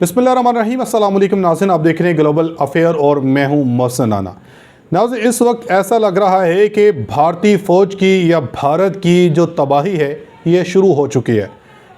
बिस्मिल्लाहिर्रहमानिर्रहीम। अस्सलाम वालेकुम नाज़रीन, आप देख रहे हैं ग्लोबल अफेयर और मैं हूं मोहसिन राना। नाज़रीन, इस वक्त ऐसा लग रहा है कि भारतीय फ़ौज की या भारत की जो तबाही है ये शुरू हो चुकी है,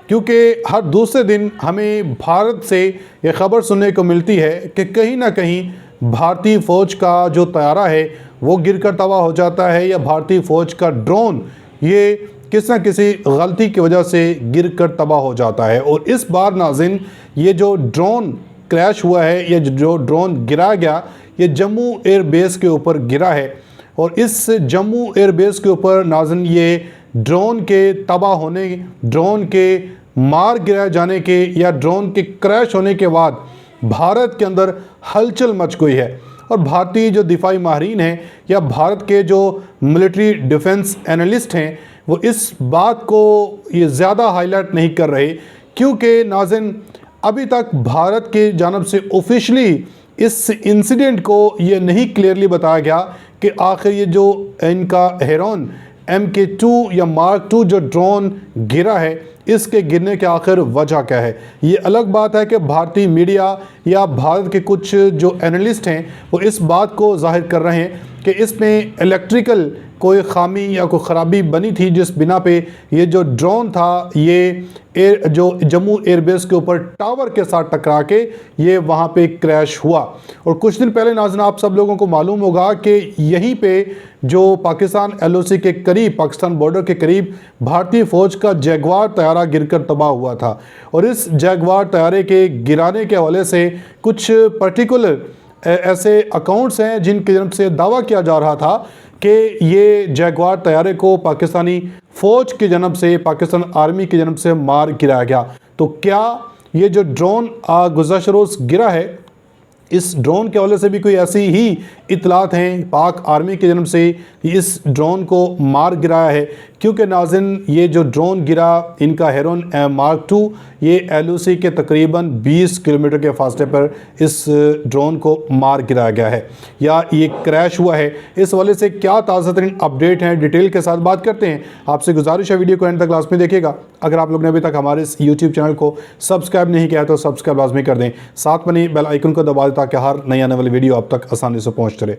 क्योंकि हर दूसरे दिन हमें भारत से ये ख़बर सुनने को मिलती है कि कहीं ना कहीं भारतीय फ़ौज का जो तैयारा है वो गिर कर तबाह हो जाता है, या भारतीय फ़ौज का ड्रोन ये किसी न किसी गलती की वजह से गिर कर तबाह हो जाता है। और इस बार नाज़रीन, ये जो ड्रोन क्रैश हुआ है, ये जो ड्रोन गिरा गया, ये जम्मू एयर बेस के ऊपर गिरा है। और इस जम्मू एयर बेस के ऊपर नाज़रीन ये ड्रोन के तबाह होने, ड्रोन के मार गिराए जाने के या ड्रोन के क्रैश होने के बाद भारत के अंदर हलचल मच गई है। और भारतीय जो दिफाई माहिरीन हैं या भारत के जो मिलिट्री डिफेंस एनालिस्ट हैं वो इस बात को ये ज़्यादा हाईलाइट नहीं कर रहे, क्योंकि नाज़रीन अभी तक भारत के जानब से ऑफिशियली इस इंसिडेंट को ये नहीं क्लियरली बताया गया कि आखिर ये जो इनका हेरॉन MK2 या मार्क 2 जो ड्रोन गिरा है, इसके गिरने के आखिर वजह क्या है। ये अलग बात है कि भारतीय मीडिया या भारत के कुछ जो एनालिस्ट हैं वो इस बात को जाहिर कर रहे हैं कि इसमें इलेक्ट्रिकल कोई खामी या कोई ख़राबी बनी थी, जिस बिना पे ये जो ड्रोन था ये जो जम्मू एयरबेस के ऊपर टावर के साथ टकरा के ये वहाँ पे क्रैश हुआ। और कुछ दिन पहले नाज़रीन आप सब लोगों को मालूम होगा कि यहीं पे जो पाकिस्तान LOC के करीब, पाकिस्तान बॉर्डर के करीब भारतीय फ़ौज का जैगवार तैयारा गिरकर तबाह हुआ था। और इस जैगवार तैयारे के गिराने के हवाले से कुछ पर्टिकुलर ऐसे अकाउंट्स हैं जिनकी तरफ से दावा किया जा रहा था कि ये जैगवार तैयारे को पाकिस्तानी फ़ौज की जानब से, पाकिस्तान आर्मी की जानब से मार गिराया गया। तो क्या ये जो ड्रोन गुज़श्ता रोज़ गिरा है, इस ड्रोन के हवाले से भी कोई ऐसी ही इतलात हैं पाक आर्मी की जानब से इस ड्रोन को मार गिराया है? क्योंकि नाज़रीन ये जो ड्रोन गिरा, इनका हेरॉन मार्क 2, ये LOC के तकरीबन 20 किलोमीटर के फासले पर इस ड्रोन को मार गिराया गया है या ये क्रैश हुआ है। इस हवाले से क्या ताज़ा तरीन अपडेट हैं, डिटेल के साथ बात करते हैं। आपसे गुजारिश है वीडियो को एंड तक लाजमी देखिएगा। अगर आप लोग ने अभी तक हमारे इस YouTube चैनल को सब्सक्राइब नहीं किया तो सब्सक्राइब लाजमी कर दें, साथ में बेल आइकन को दबा दें ताकि हर नई आने वाली वीडियो आप तक आसानी से पहुँचते रहे।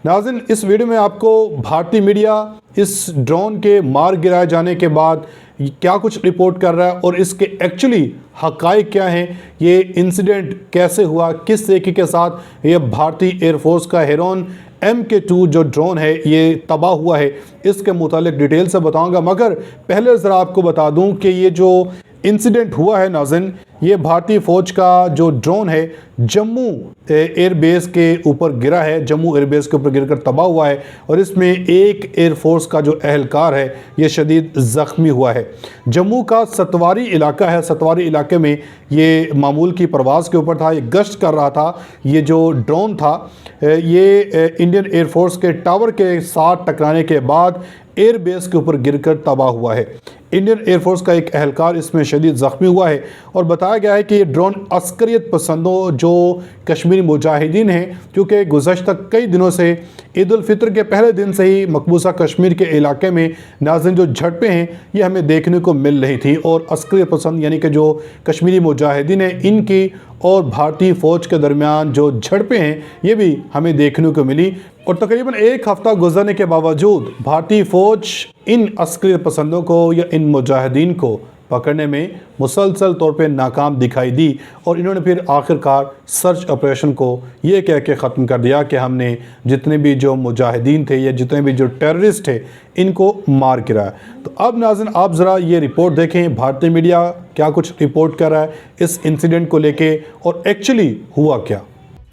नाज़रीन, इस वीडियो में आपको भारतीय मीडिया इस ड्रोन के मार गिराए जाने के बाद क्या कुछ रिपोर्ट कर रहा है और इसके एक्चुअली हक़ाइक़ क्या हैं, ये इंसिडेंट कैसे हुआ, किस तरीके के साथ ये भारतीय एयरफोर्स का हेरॉन MK2 जो ड्रोन है ये तबाह हुआ है, इसके मुतालिक डिटेल से बताऊंगा। मगर पहले ज़रा आपको बता दूं कि ये जो इंसिडेंट हुआ है नाज़रीन, ये भारतीय फ़ौज का जो ड्रोन है जम्मू एयरबेस के ऊपर गिरा है, जम्मू एयरबेस के ऊपर गिरकर तबाह हुआ है। और इसमें एक एयरफोर्स का जो एहलकार है ये शदीद ज़ख्मी हुआ है। जम्मू का सतवारी इलाका है, सतवारी इलाके में ये मामूल की परवाज़ के ऊपर था, ये गश्त कर रहा था। ये जो ड्रोन था ये इंडियन एयरफोर्स के टावर के साथ टकराने के बाद एयरबेस के ऊपर गिरकर तबाह हुआ है। इंडियन एयरफोर्स का एक एहलकार इसमें शदीद ज़ख्मी हुआ है। और बताया गया है कि ये ड्रोन अस्करियत पसंदों जो कश्मीरी मुजाहिदीन हैं, क्योंकि गुज़श्ता कई दिनों से ईद उल फितर के पहले दिन से ही मकबूजा कश्मीर के इलाके में नाज़रीन जो झड़पें हैं ये हमें देखने को मिल रही थी। और अस्करियत पसंद यानी कि जो कश्मीरी मुजाहिदीन हैं, इनकी और भारतीय फ़ौज के दरमियान जो झड़पें हैं ये भी हमें देखने को मिली। और तकरीबन एक हफ़्ता गुजरने के बावजूद भारतीय फ़ौज इन अस्करियत पसंदों को या इन मुजाहिदीन को पकड़ने में मुसलसल तौर पे नाकाम दिखाई दी। और इन्होंने फिर आखिरकार सर्च ऑपरेशन को ये कह के ख़त्म कर दिया कि हमने जितने भी जो मुजाहिदीन थे या जितने भी जो टेररिस्ट थे इनको मार गिराया। तो अब नाज़रीन आप ज़रा ये रिपोर्ट देखें, भारतीय मीडिया क्या कुछ रिपोर्ट कर रहा है इस इंसिडेंट को लेके और एक्चुअली हुआ क्या।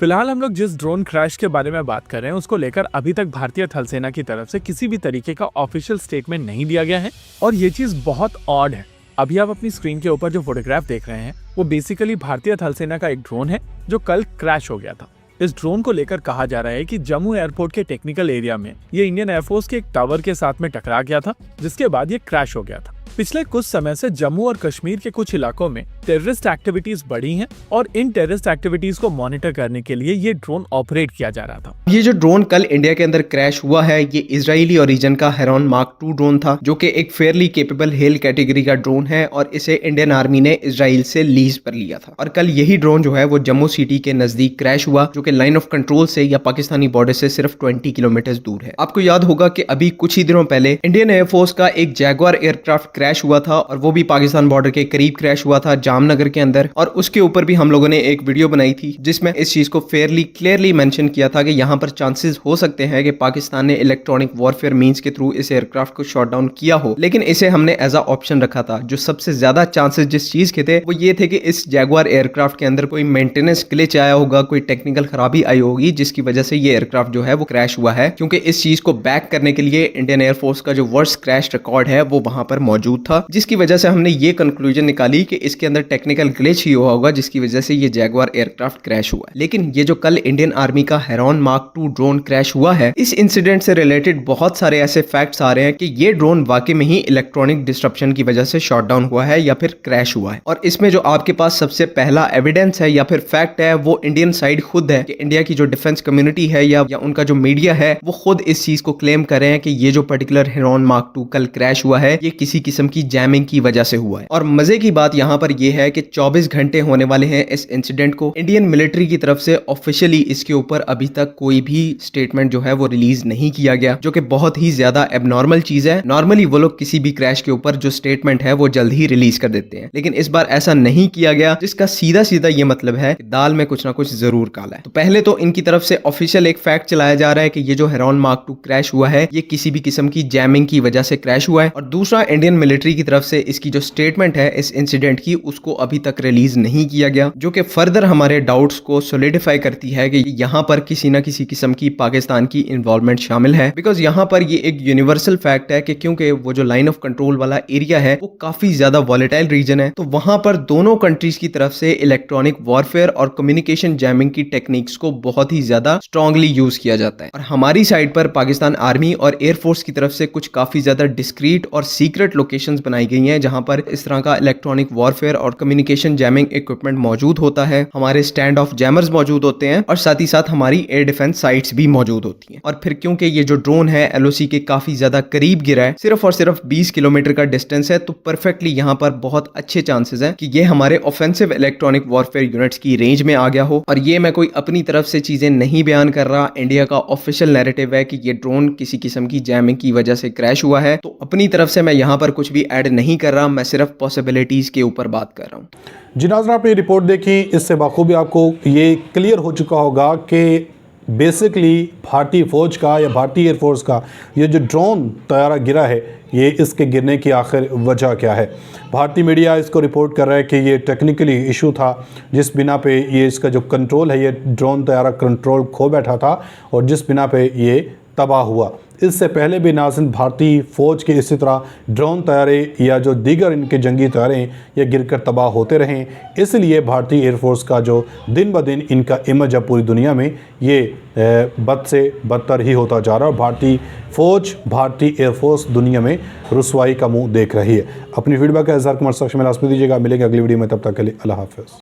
फिलहाल हम लोग जिस ड्रोन क्रैश के बारे में बात कर रहे हैं उसको लेकर अभी तक भारतीय थल सेना की तरफ से किसी भी तरीके का ऑफिशियल स्टेटमेंट नहीं दिया गया है। और ये चीज बहुत ऑड है। अभी आप अपनी स्क्रीन के ऊपर जो फोटोग्राफ देख रहे हैं वो बेसिकली भारतीय थल सेना का एक ड्रोन है जो कल क्रैश हो गया था। इस ड्रोन को लेकर कहा जा रहा है कि जम्मू एयरपोर्ट के टेक्निकल एरिया में ये इंडियन एयरफोर्स के एक टावर के साथ में टकरा गया था, जिसके बाद ये क्रैश हो गया था। पिछले कुछ समय से जम्मू और कश्मीर के कुछ इलाकों में टेररिस्ट एक्टिविटीज बढ़ी हैं और इन टेररिस्ट एक्टिविटीज को मॉनिटर करने के लिए ये ड्रोन ऑपरेट किया जा रहा था। ये जो ड्रोन कल इंडिया के अंदर क्रैश हुआ है, ये इजरायली ओरिजिन का हेरॉन मार्क 2 ड्रोन था, जो कि एक फेयरली केपेबल हेल कैटेगरी का ड्रोन है और इसे इंडियन आर्मी ने इजराइल से लीज पर लिया था। और कल यही ड्रोन जो है वो जम्मू सिटी के नजदीक क्रैश हुआ, जो कि लाइन ऑफ कंट्रोल से या पाकिस्तानी बॉर्डर से सिर्फ 20 किलोमीटर दूर है। आपको याद होगा कि अभी कुछ ही दिनों पहले इंडियन एयरफोर्स का एक जैगुआर एयरक्राफ्ट क्रैश हुआ था और वो भी पाकिस्तान बॉर्डर के करीब क्रैश हुआ था, जामनगर के अंदर। और उसके ऊपर भी हम लोगों ने एक वीडियो बनाई थी जिसमें इस चीज को फेयरली क्लियरली मेंशन किया था कि यहां पर चांसेस हो सकते हैं कि पाकिस्तान ने इलेक्ट्रॉनिक वॉरफेयर मींस के थ्रू इस एयरक्राफ्ट को शॉट डाउन किया हो, लेकिन इसे हमने एज अ ऑप्शन रखा था। जो सबसे ज्यादा चांसेस जिस चीज के थे वो ये थे कि इस जैगुआर एयरक्राफ्ट के अंदर कोई मेंटेनेंस ग्लिच आया होगा, कोई टेक्निकल खराबी आई होगी, जिसकी वजह से ये एयरक्राफ्ट जो है वो क्रैश हुआ है। क्योंकि इस चीज को बैक करने के लिए इंडियन एयरफोर्स का जो वर्स्ट क्रैश रिकॉर्ड है वो वहां पर मौजूद था, जिसकी वजह से हमने ये कंक्लूजन निकाली कि इसके अंदर टेक्निकल ग्लिच ही हुआ होगा, जिसकी वजह से ये जैगुआर एयरक्राफ्ट क्रैश हुआ। लेकिन ये जो कल इंडियन आर्मी का हेरॉन मार्क 2 ड्रोन क्रैश हुआ है, इस इंसिडेंट से रिलेटेड बहुत सारे ऐसे फैक्ट्स आ रहे हैं कि ये ड्रोन वाकई में ही इलेक्ट्रॉनिक डिस्ट्रप्शन की वजह से शॉट डाउन हुआ है या फिर क्रैश हुआ है। और इसमें जो आपके पास सबसे पहला एविडेंस है या फिर फैक्ट है वो इंडियन साइड खुद है कि इंडिया की जो डिफेंस कम्युनिटी है या उनका जो मीडिया है वो खुद इस चीज को क्लेम कर रहे हैं कि ये जो पर्टिकुलर हेरॉन मार्क 2 कल क्रैश हुआ है ये किसी किस्म की जैमिंग की वजह से हुआ है। और मजे की बात यहाँ पर यह है कि 24 घंटे होने वाले हैं इस इंसिडेंट को। इंडियन मिलिट्री की तरफ से ऑफिशियली इसके ऊपर अभी तक कोई भी स्टेटमेंट जो है वो रिलीज नहीं किया गया, जो कि बहुत ही ज्यादा एबनॉर्मल चीज है। नॉर्मली वो लोग किसी भी क्रैश के ऊपर जो स्टेटमेंट है वो जल्द ही रिलीज कर देते हैं, लेकिन इस बार ऐसा नहीं किया गया, जिसका सीधा सीधा ये मतलब है कि दाल में कुछ ना कुछ जरूर काला है। तो पहले तो इनकी तरफ से ऑफिशियल एक फैक्ट चलाया जा रहा है कि ये जो हेरॉन मार्क 2 क्रैश हुआ है ये किसी भी किस्म की जैमिंग की वजह से क्रैश हुआ है। और दूसरा, इंडियन मिलिट्री की तरफ से इसकी जो स्टेटमेंट है इस इंसिडेंट की उसको अभी तक रिलीज नहीं किया गया, जो कि फर्दर हमारे डाउट्स को सॉलिडिफाई करती है कि यहाँ पर किसी ना किसी किस्म की पाकिस्तान की इन्वॉल्वमेंट शामिल है। बिकॉज यहाँ पर ये एक यूनिवर्सल फैक्ट है कि क्योंकि वो जो लाइन ऑफ कंट्रोल वाला एरिया है वो काफी ज्यादा वॉलेटाइल रीजन है, तो वहां पर दोनों कंट्रीज की तरफ से इलेक्ट्रॉनिक वॉरफेयर और कम्युनिकेशन जैमिंग की टेक्निक्स को बहुत ही ज्यादा स्ट्रांगली यूज किया जाता है। और हमारी साइड पर पाकिस्तान आर्मी और एयरफोर्स की तरफ से कुछ काफी ज्यादा डिस्क्रीट और सीक्रेट लोकेशंस बनाई गई हैं जहां पर इस तरह का इलेक्ट्रॉनिक वॉरफेयर और कम्युनिकेशन जैमिंग इक्विपमेंट मौजूद होता है। हमारे स्टैंड ऑफ जैमर्स मौजूद होते हैं और साथ ही साथ हमारी एयर डिफेंस साइट्स भी मौजूद होती हैं। और फिर क्योंकि ये जो ड्रोन है एलओसी के काफी ज्यादा करीब गिरा है, सिर्फ और सिर्फ 20 किलोमीटर का डिस्टेंस है, तो परफेक्टली यहाँ पर बहुत अच्छे चांसेस हैं कि ये हमारे ऑफेंसिव इलेक्ट्रॉनिक वॉरफेयर यूनिट्स की रेंज में आ गया हो। और ये मैं कोई अपनी तरफ से चीजें नहीं बयान कर रहा, इंडिया का ऑफिशियल नैरेटिव है कि ये ड्रोन किसी किस्म की जैमिंग की वजह से क्रैश हुआ है। तो अपनी तरफ से मैं यहाँ पर कुछ भी ऐड नहीं कर रहा, मैं सिर्फ पॉसिबिलिटीज के ऊपर बात कर रहा हूँ। जी नाज़रीन, आपने रिपोर्ट देखी, इससे बाखूबी आपको ये क्लियर हो चुका होगा कि बेसिकली भारतीय फ़ौज का या भारतीय एयरफोर्स का ये जो ड्रोन तैयारा गिरा है ये इसके गिरने की आखिर वजह क्या है। भारतीय मीडिया इसको रिपोर्ट कर रहा है कि ये टेक्निकली इशू था जिस बिना पे ये इसका जो कंट्रोल है, ये ड्रोन तैयारा कंट्रोल खो बैठा था और जिस बिना पे ये तबाह हुआ। इससे पहले भी नाज़रीन भारतीय फ़ौज के इसी तरह ड्रोन तैयारे या जो दीगर इनके जंगी तैयारे ये गिरकर तबाह होते रहें, इसलिए भारतीय एयरफोर्स का जो दिन ब दिन इनका इमेज है पूरी दुनिया में ये बद से बदतर ही होता जा रहा है। भारतीय फ़ौज, भारतीय एयरफोर्स दुनिया में रुसवाई का मुंह देख रही है। अपनी फीडबैक का इज़हार कमेंट सेक्शन में लाजमी दीजिएगा। मिलेंगे अगली वीडियो में, तब तक के लिए अल्लाह हाफ़िज़।